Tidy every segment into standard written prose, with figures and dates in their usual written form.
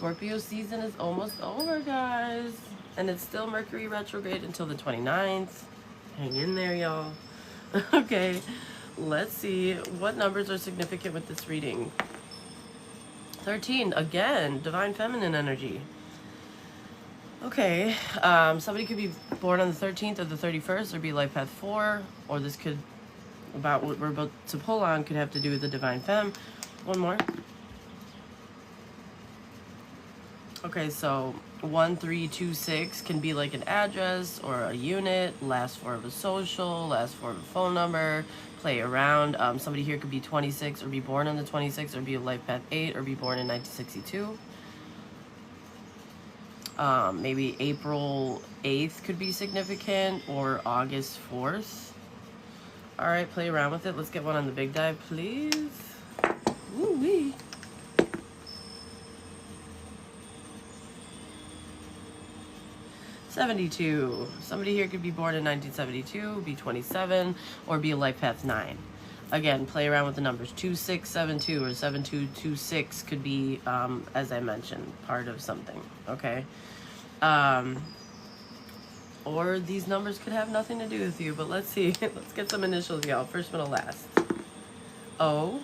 Scorpio season is almost over, guys. And it's still Mercury retrograde until the 29th. Hang in there, y'all. Okay, let's see what numbers are significant with this reading. 13, again, divine feminine energy. Okay, somebody could be born on the 13th or the 31st or be life path 4, or this could, about what we're about to pull on, could have to do with the divine femme. One more. Okay, so 1326 can be like an address or a unit, last four of a social, last four of a phone number, play around. Somebody here could be 26 or be born on the 26th or be a life path 8 or be born in 1962. Maybe April 8th could be significant or August 4th. All right, play around with it. Let's get one on the big dive, please. Woo-wee. '72. Somebody here could be born in 1972, be 27, or be a life path 9. Again, play around with the numbers. 2672 or 7226 could be, as I mentioned, part of something. Okay. Or these numbers could have nothing to do with you, but let's see. Let's get some initials, y'all. First, middle, last. O.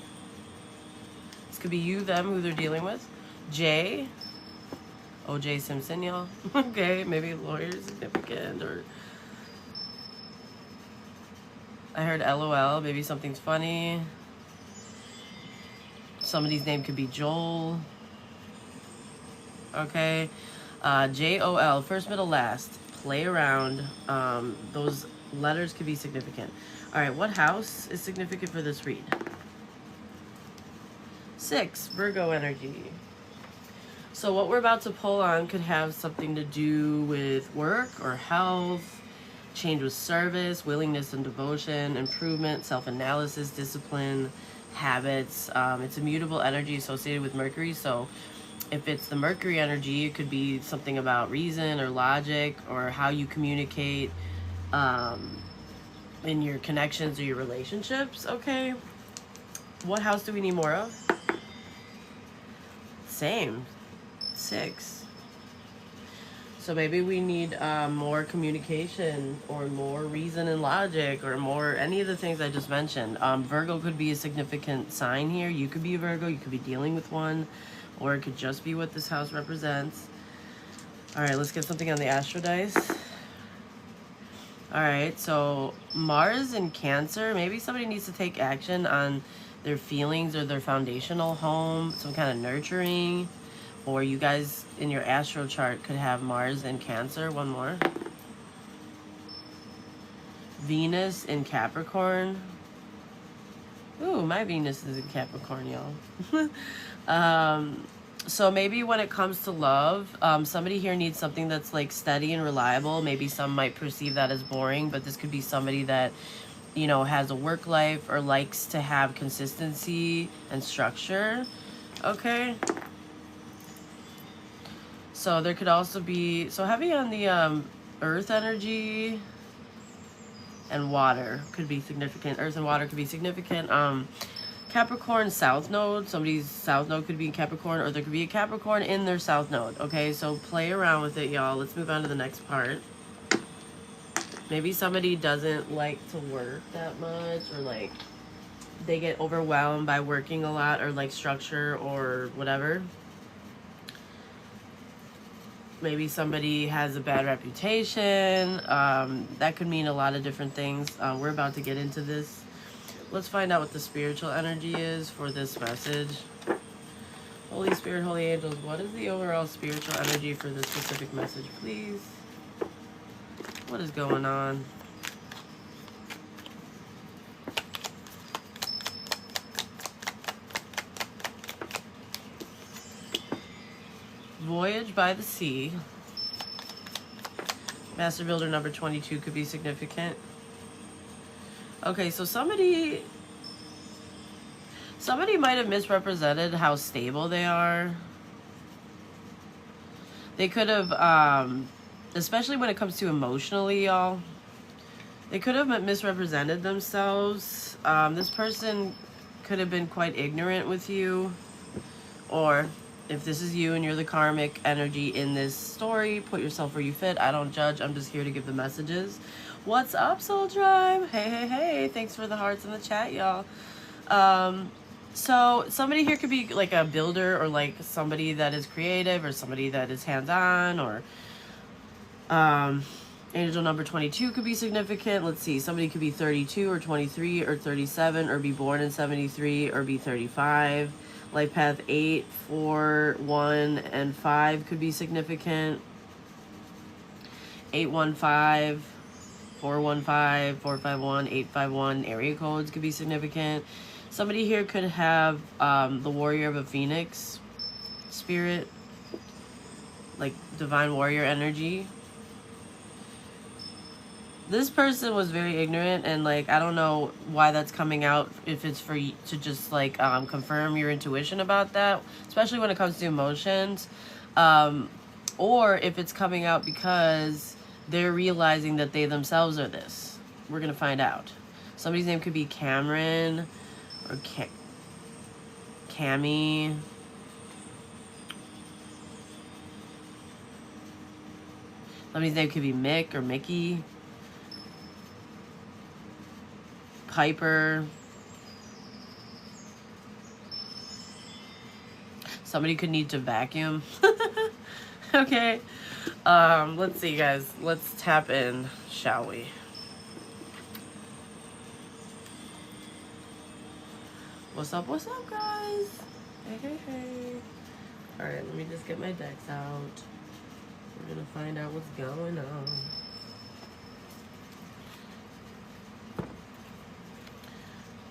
This could be you, them, who they're dealing with. J. O.J. Simpson, y'all. Okay, maybe lawyer significant, or I heard LOL, maybe something's funny. Somebody's name could be Joel. Okay. J-O-L, first, middle, last. Play around. Those letters could be significant. All right, what house is significant for this read? 6, Virgo energy. So what we're about to pull on could have something to do with work or health, change with service, willingness and devotion, improvement, self-analysis, discipline, habits. It's a mutable energy associated with Mercury. So if it's the Mercury energy, it could be something about reason or logic or how you communicate in your connections or your relationships. Okay. What house do we need more of? Same. 6. So maybe we need more communication or more reason and logic or more any of the things I just mentioned. Virgo could be a significant sign here. You could be a Virgo. You could be dealing with one, or it could just be what this house represents. All right, let's get something on the Astro Dice. All right, so Mars in Cancer. Maybe somebody needs to take action on their feelings or their foundational home, some kind of nurturing. Or you guys in your astro chart could have Mars in Cancer. One more. Venus in Capricorn. Ooh, my Venus is in Capricorn, y'all. So maybe when it comes to love, somebody here needs something that's like steady and reliable. Maybe some might perceive that as boring, but this could be somebody that, you know, has a work life or likes to have consistency and structure. Okay. So there could also be, so heavy on the earth energy and water could be significant. Earth and water could be significant. Capricorn South Node, somebody's South Node could be in Capricorn, or there could be a Capricorn in their South Node. Okay, so play around with it, y'all. Let's move on to the next part. Maybe somebody doesn't like to work that much, or like they get overwhelmed by working a lot, or like structure or whatever. Maybe somebody has a bad reputation. That could mean a lot of different things. We're about to get into this. Let's find out what the spiritual energy is for this message. Holy Spirit, Holy Angels, what is the overall spiritual energy for this specific message, please? What is going on? Voyage by the Sea. Master Builder number 22 could be significant. Okay, so somebody might have misrepresented how stable they are. They could have, especially when it comes to emotionally, y'all, they could have misrepresented themselves. This person could have been quite ignorant with you, or If this is you and you're the karmic energy in this story, put yourself where you fit. I don't judge. I'm just here to give the messages. What's up, Soul Tribe? Hey, hey, hey. Thanks for the hearts in the chat, y'all. So somebody here could be like a builder, or like somebody that is creative, or somebody that is hands-on, or angel number 22 could be significant. Let's see. Somebody could be 32 or 23 or 37, or be born in 73, or be 35. Life path 8, 4, 1, and 5 could be significant. 815, 415, 451, 851 area codes could be significant. Somebody here could have the warrior of a phoenix spirit, like divine warrior energy. This person was very ignorant, and like I don't know why that's coming out, if it's for you to just like confirm your intuition about that, especially when it comes to emotions, or if it's coming out because they're realizing that they themselves are this. We're gonna find out. Somebody's name could be Cameron or Cammy. Somebody's name could be Mick or Mickey. Piper. Somebody could need to vacuum. Okay. Let's see, guys. Let's tap in, shall we? What's up, guys? Hey, hey, hey. Alright, let me just get my decks out. We're gonna find out what's going on.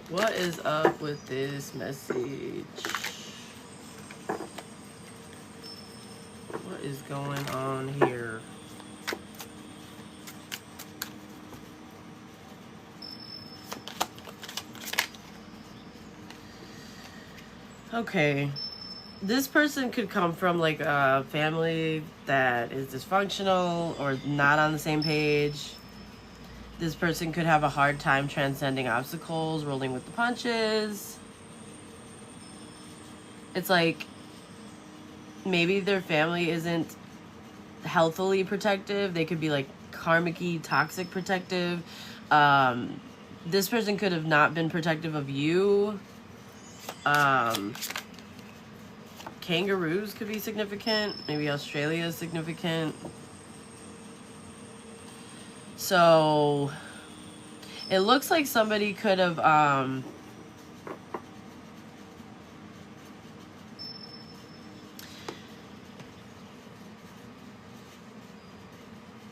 What is up with this message? What is going on here? Okay. This person could come from like a family that is dysfunctional or not on the same page. This person could have a hard time transcending obstacles, rolling with the punches. It's like maybe their family isn't healthily protective. They could be like karmic-y, toxic protective. This person could have not been protective of you. Kangaroos could be significant. Maybe Australia is significant. So it looks like somebody could have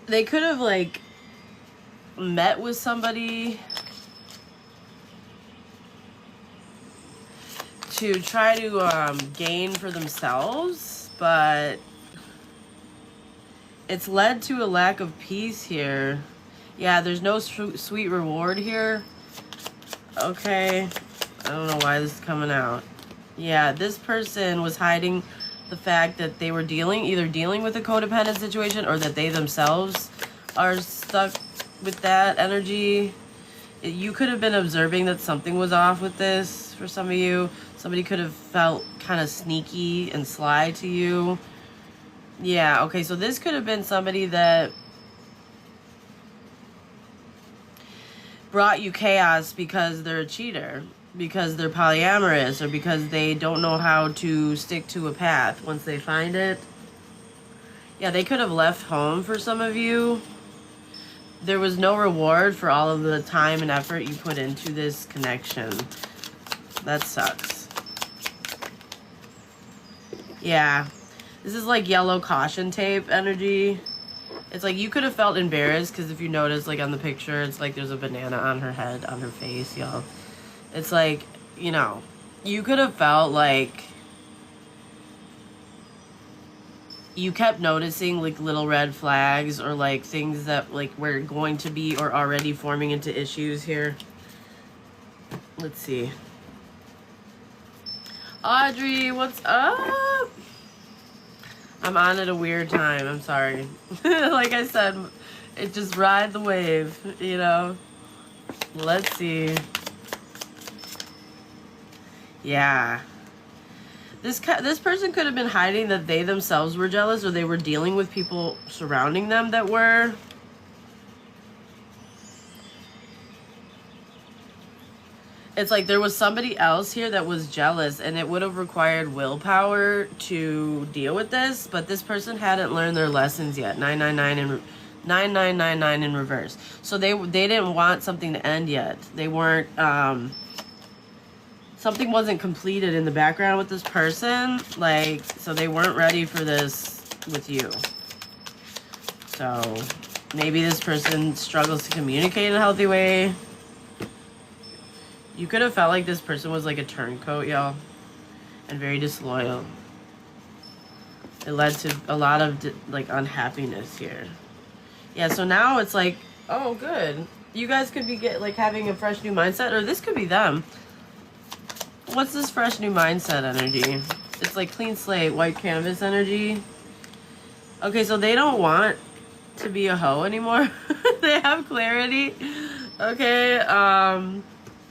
they could have like met with somebody to try to gain for themselves, but it's led to a lack of peace here. Yeah, there's no sweet reward here. Okay. I don't know why this is coming out. Yeah, this person was hiding the fact that they were either dealing with a codependent situation, or that they themselves are stuck with that energy. You could have been observing that something was off with this for some of you. Somebody could have felt kind of sneaky and sly to you. Yeah, okay, so this could have been somebody that brought you chaos because they're a cheater, because they're polyamorous, or because they don't know how to stick to a path once they find it. Yeah, they could have left home for some of you. There was no reward for all of the time and effort you put into this connection. That sucks. Yeah. This is like yellow caution tape energy. It's like you could have felt embarrassed because if you notice, like on the picture, it's like there's a banana on her head, on her face, y'all. It's like, you know, you could have felt like you kept noticing like little red flags, or like things that like were going to be or already forming into issues here. Let's see. Audrey, what's up? I'm on at a weird time. I'm sorry. Like I said, it just ride the wave, you know? Let's see. Yeah. This person could have been hiding that they themselves were jealous, or they were dealing with people surrounding them that were. It's like there was somebody else here that was jealous, and it would have required willpower to deal with this, but this person hadn't learned their lessons yet. 9999 in reverse. So they didn't want something to end yet. They weren't something wasn't completed in the background with this person, like, so they weren't ready for this with you. So maybe this person struggles to communicate in a healthy way. You could have felt like this person was like a turncoat, y'all, and very disloyal. It led to a lot of like unhappiness here. Yeah, so now it's like, oh, good. You guys could be like having a fresh new mindset, or this could be them. What's this fresh new mindset energy? It's like clean slate, white canvas energy. Okay, so they don't want to be a hoe anymore. They have clarity. Okay,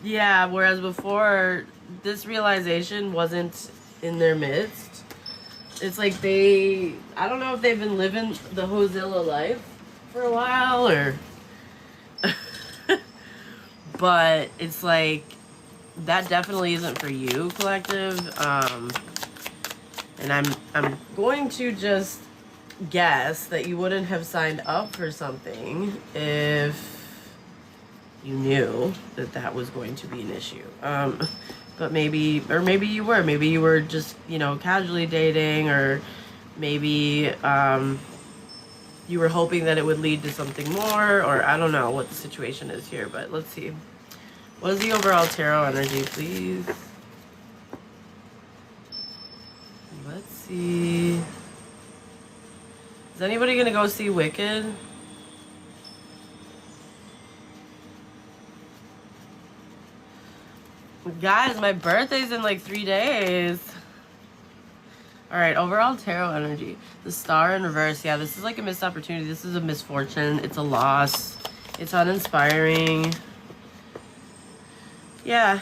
yeah, whereas before, this realization wasn't in their midst. It's like I don't know if they've been living the Hozilla life for a while, or but it's like that definitely isn't for you, collective. And I'm going to just guess that you wouldn't have signed up for something if you knew that that was going to be an issue. But maybe you were just, you know, casually dating, or maybe you were hoping that it would lead to something more, or I don't know what the situation is here, but let's see. What is the overall tarot energy, please? Let's see. Is anybody gonna go see Wicked? Guys, my birthday's in like 3 days. All right, overall tarot energy. The Star in reverse. Yeah, this is like a missed opportunity. This is a misfortune. It's a loss. It's uninspiring. Yeah.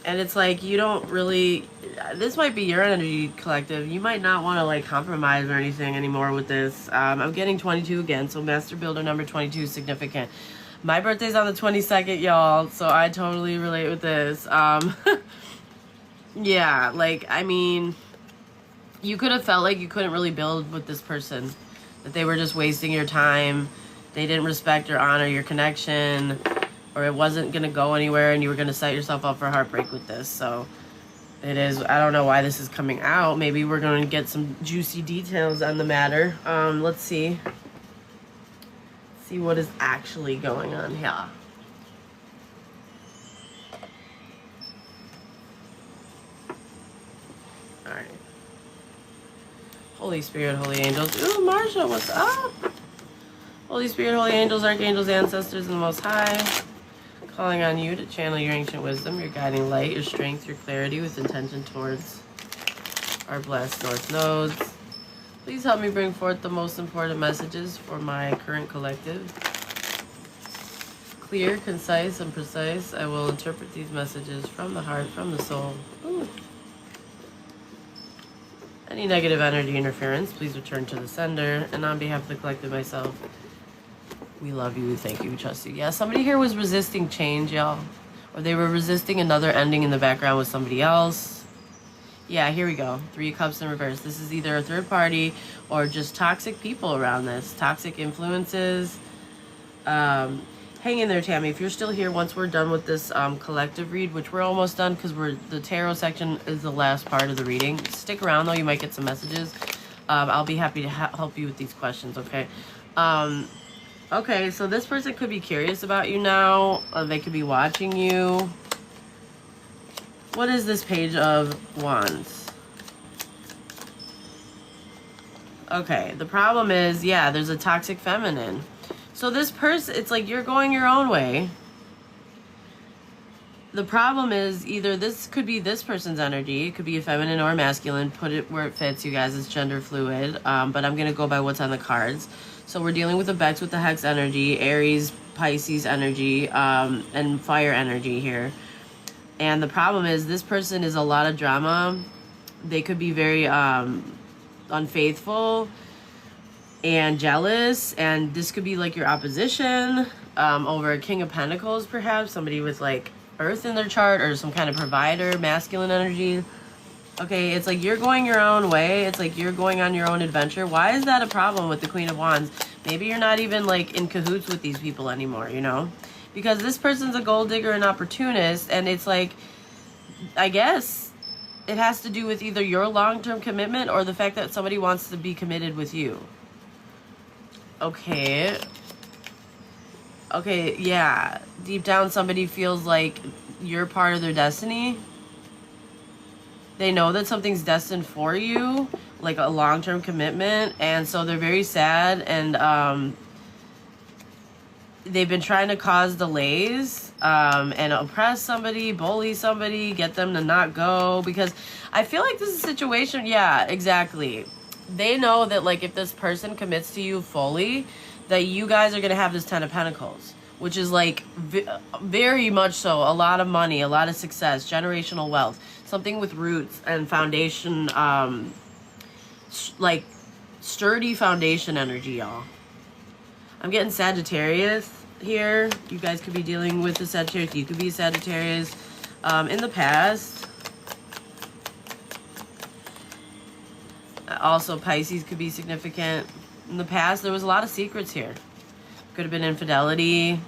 And it's like you don't really... This might be your energy, collective. You might not want to like compromise or anything anymore with this. I'm getting 22 again, so Master Builder number 22 is significant. My birthday's on the 22nd, y'all, so I totally relate with this. Yeah, like, I mean, you could have felt like you couldn't really build with this person, that they were just wasting your time, they didn't respect or honor your connection, or it wasn't going to go anywhere, and you were going to set yourself up for heartbreak with this. So it is, I don't know why this is coming out. Maybe we're going to get some juicy details on the matter. Let's see. See what is actually going on here. Alright. Holy Spirit, Holy Angels. Ooh, Marsha, what's up? Holy Spirit, Holy Angels, Archangels, Ancestors, and the Most High. Calling on you to channel your ancient wisdom, your guiding light, your strength, your clarity with intention towards our blessed North Nodes. Please help me bring forth the most important messages for my current collective. Clear, concise, and precise. I will interpret these messages from the heart, from the soul. Ooh. Any negative energy interference, please return to the sender. And on behalf of the collective, myself, we love you, we thank you, we trust you. Yeah, somebody here was resisting change, y'all. Or they were resisting another ending in the background with somebody else. Yeah, here we go. 3 of Cups in reverse. This is either a third party or just toxic people around this. Toxic influences. Hang in there, Tammy. If you're still here, once we're done with this collective read, which we're almost done because the tarot section is the last part of the reading. Stick around, though. You might get some messages. I'll be happy to help you with these questions, okay? Okay, so this person could be curious about you now. They could be watching you. What is this Page of Wands? Okay, the problem is, yeah, there's a toxic feminine. So this person, it's like you're going your own way. The problem is either this could be this person's energy. It could be a feminine or a masculine. Put it where it fits, you guys. It's gender fluid. But I'm going to go by what's on the cards. So we're dealing with the Bex with the Hex energy, Aries, Pisces energy, and fire energy here. And the problem is this person is a lot of drama. They could be very unfaithful and jealous, and this could be like your opposition over a King of Pentacles, perhaps somebody with like Earth in their chart or some kind of provider, masculine energy. Okay, it's like you're going your own way. It's like you're going on your own adventure. Why is that a problem with the Queen of Wands? Maybe you're not even like in cahoots with these people anymore, you know? Because this person's a gold digger and opportunist, and it's like, I guess it has to do with either your long-term commitment or the fact that somebody wants to be committed with you. Okay. Okay, yeah. Deep down, somebody feels like you're part of their destiny. They know that something's destined for you, like a long-term commitment, and so they're very sad, and they've been trying to cause delays and oppress somebody, bully somebody, get them to not go, because I feel like this is a situation, yeah, exactly. They know that, like, if this person commits to you fully, that you guys are going to have this Ten of Pentacles, which is, like, very much so, a lot of money, a lot of success, generational wealth, something with roots and foundation, like, sturdy foundation energy, y'all. I'm getting Sagittarius here. You guys could be dealing with the Sagittarius. You could be Sagittarius in the past. Also, Pisces could be significant. In the past, there was a lot of secrets here. Could have been infidelity.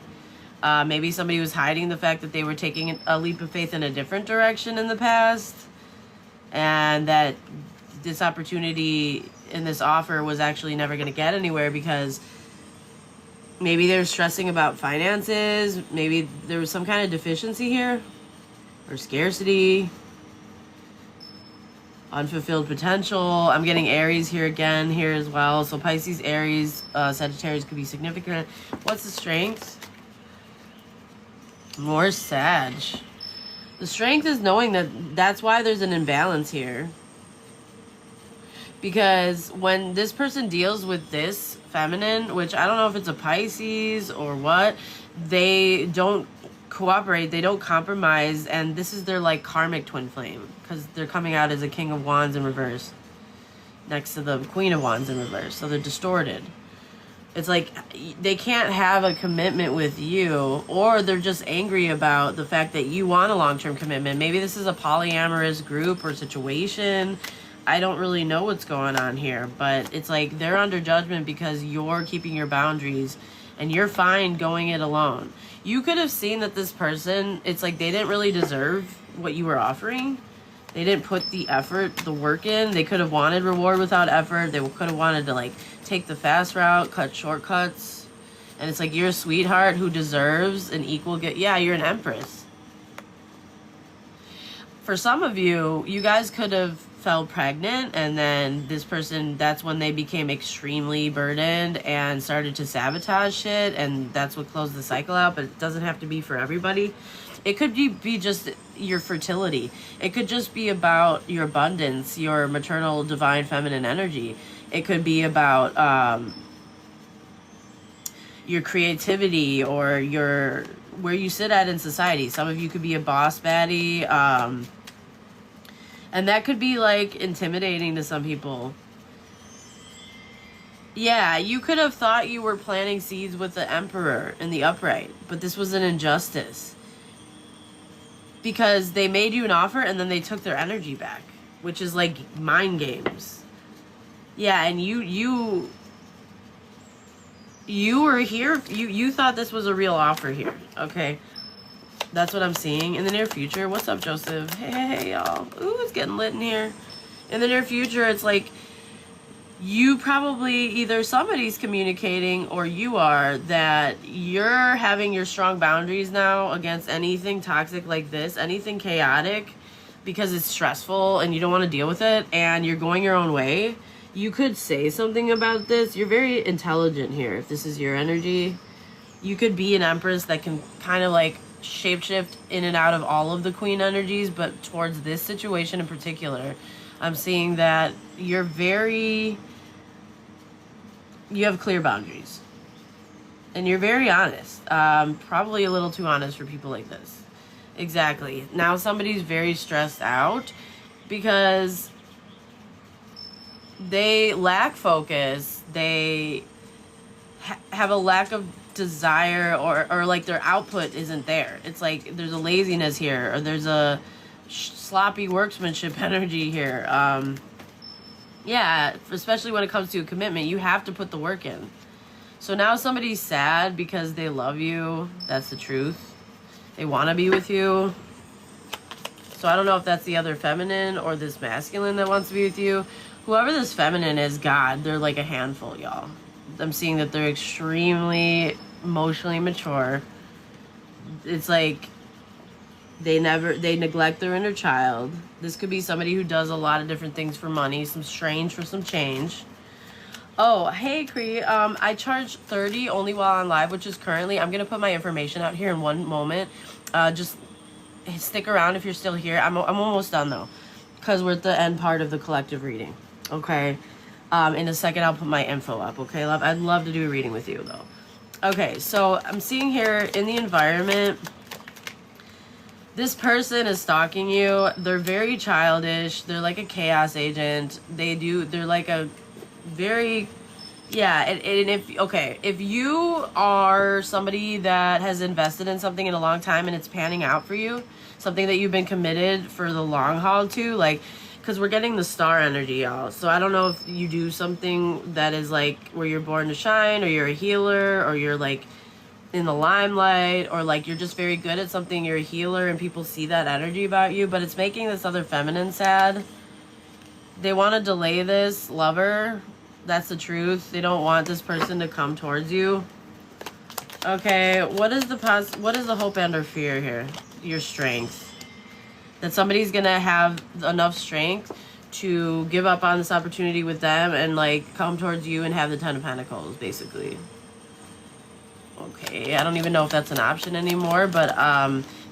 Maybe somebody was hiding the fact that they were taking a leap of faith in a different direction in the past. And that this opportunity in this offer was actually never going to get anywhere because maybe they were stressing about finances. Maybe there was some kind of deficiency here. Or scarcity. Unfulfilled potential. I'm getting Aries here again here as well. So Pisces, Aries, Sagittarius could be significant. What's the strength? More Sag. The strength is knowing that that's why there's an imbalance here. Because when this person deals with this feminine, which I don't know if it's a Pisces or what, they don't cooperate, they don't compromise, and this is their like karmic twin flame because they're coming out as a King of Wands in reverse next to the Queen of Wands in reverse, so they're distorted. It's like they can't have a commitment with you, or they're just angry about the fact that you want a long-term commitment. Maybe this is a polyamorous group or situation. I don't really know what's going on here, but it's like they're under judgment because you're keeping your boundaries and you're fine going it alone. You could have seen that this person, it's like they didn't really deserve what you were offering. They didn't put the effort, the work in. They could have wanted reward without effort. They could have wanted to like take the fast route, cut shortcuts. And it's like you're a sweetheart who deserves an equal get. Yeah, you're an empress. For some of you, you guys could have fell pregnant, and then this person, that's when they became extremely burdened and started to sabotage shit, and that's what closed the cycle out. But it doesn't have to be for everybody. It could be just your fertility. It could just be about your abundance, your maternal divine feminine energy. It could be about your creativity or your where you sit at in society. Some of you could be a boss baddie, and that could be like intimidating to some people. Yeah, you could have thought you were planting seeds with the Emperor in the upright, but this was an injustice. Because they made you an offer and then they took their energy back, which is like mind games. Yeah, and you were here, you thought this was a real offer here, okay? That's what I'm seeing. In the near future, what's up, Joseph? Hey, y'all. Ooh, it's getting lit in here. In the near future, it's like you probably, either somebody's communicating or you are, that you're having your strong boundaries now against anything toxic like this, anything chaotic, because it's stressful and you don't want to deal with it and you're going your own way. You could say something about this. You're very intelligent here if this is your energy. You could be an empress that can kind of like shapeshift in and out of all of the queen energies, but towards this situation in particular, I'm seeing that you have clear boundaries and you're very honest, probably a little too honest for people like this. Exactly. Now somebody's very stressed out because they lack focus. They have a lack of desire, or like their output isn't there. It's like there's a laziness here, or there's a sloppy workmanship energy here. Yeah, especially when it comes to a commitment, you have to put the work in. So now somebody's sad because they love you. That's the truth. They want to be with you. So I don't know if that's the other feminine or this masculine that wants to be with you. Whoever this feminine is, God, they're like a handful, y'all. I'm seeing that they're extremely emotionally mature. It's like they neglect their inner child. This could be somebody who does a lot of different things for money, some strange for some change. Oh, hey, Cree. I charge $30 only while on live, which is currently, I'm going to put my information out here in one moment. Just stick around if you're still here. I'm almost done, though, because we're at the end part of the collective reading. Okay. In a second, I'll put my info up. Okay, love? I'd love to do a reading with you, though. Okay, so I'm seeing here in the environment, this person is stalking you. They're very childish. They're like a chaos agent. They're like a very, yeah. And if you are somebody that has invested in something in a long time and it's panning out for you, something that you've been committed for the long haul to, like, because we're getting the star energy, y'all. So I don't know if you do something that is like where you're born to shine, or you're a healer, or you're like in the limelight, or like you're just very good at something, you're a healer and people see that energy about you, but it's making this other feminine sad. They want to delay this lover. That's the truth. They don't want this person to come towards you. Okay, what is the hope and or fear here? Your strength. That somebody's gonna have enough strength to give up on this opportunity with them and like come towards you and have the 10 of Pentacles, basically. Okay, I don't even know if that's an option anymore, but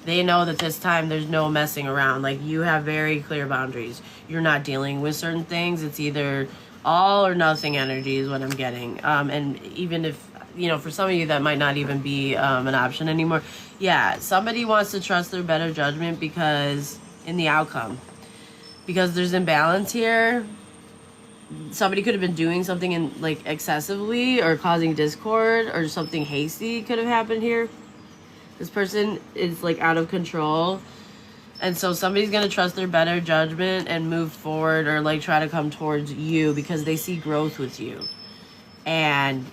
they know that this time there's no messing around. Like, you have very clear boundaries. You're not dealing with certain things. It's either all or nothing energy is what I'm getting. And even if, you know, for some of you that might not even be an option anymore. Yeah, somebody wants to trust their better judgment because in the outcome. Because there's imbalance here. Somebody could have been doing something in like excessively or causing discord, or something hasty could have happened here. This person is like out of control. And so somebody's going to trust their better judgment and move forward, or like try to come towards you because they see growth with you. And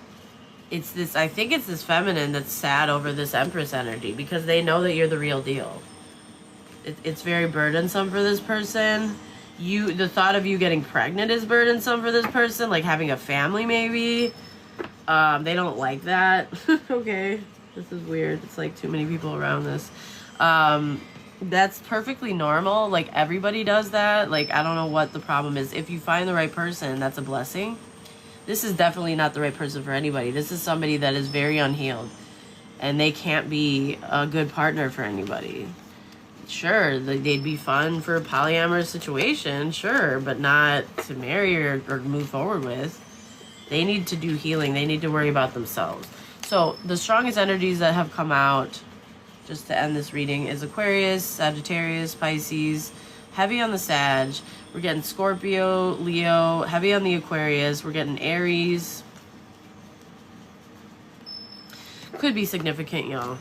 it's this, I think it's this feminine that's sad over this Empress energy because they know that you're the real deal. It's very burdensome for this person. The thought of you getting pregnant is burdensome for this person, like having a family maybe. They don't like that. Okay, this is weird. It's like too many people around this. That's perfectly normal. Like, everybody does that. Like, I don't know what the problem is. If you find the right person, that's a blessing. This is definitely not the right person for anybody. This is somebody that is very unhealed, and they can't be a good partner for anybody. Sure, they'd be fun for a polyamorous situation, sure, but not to marry or move forward with. They need to do healing. They need to worry about themselves. So the strongest energies that have come out, just to end this reading, is Aquarius, Sagittarius, Pisces, heavy on the Sag. We're getting Scorpio, Leo, heavy on the Aquarius. We're getting Aries. Could be significant, y'all.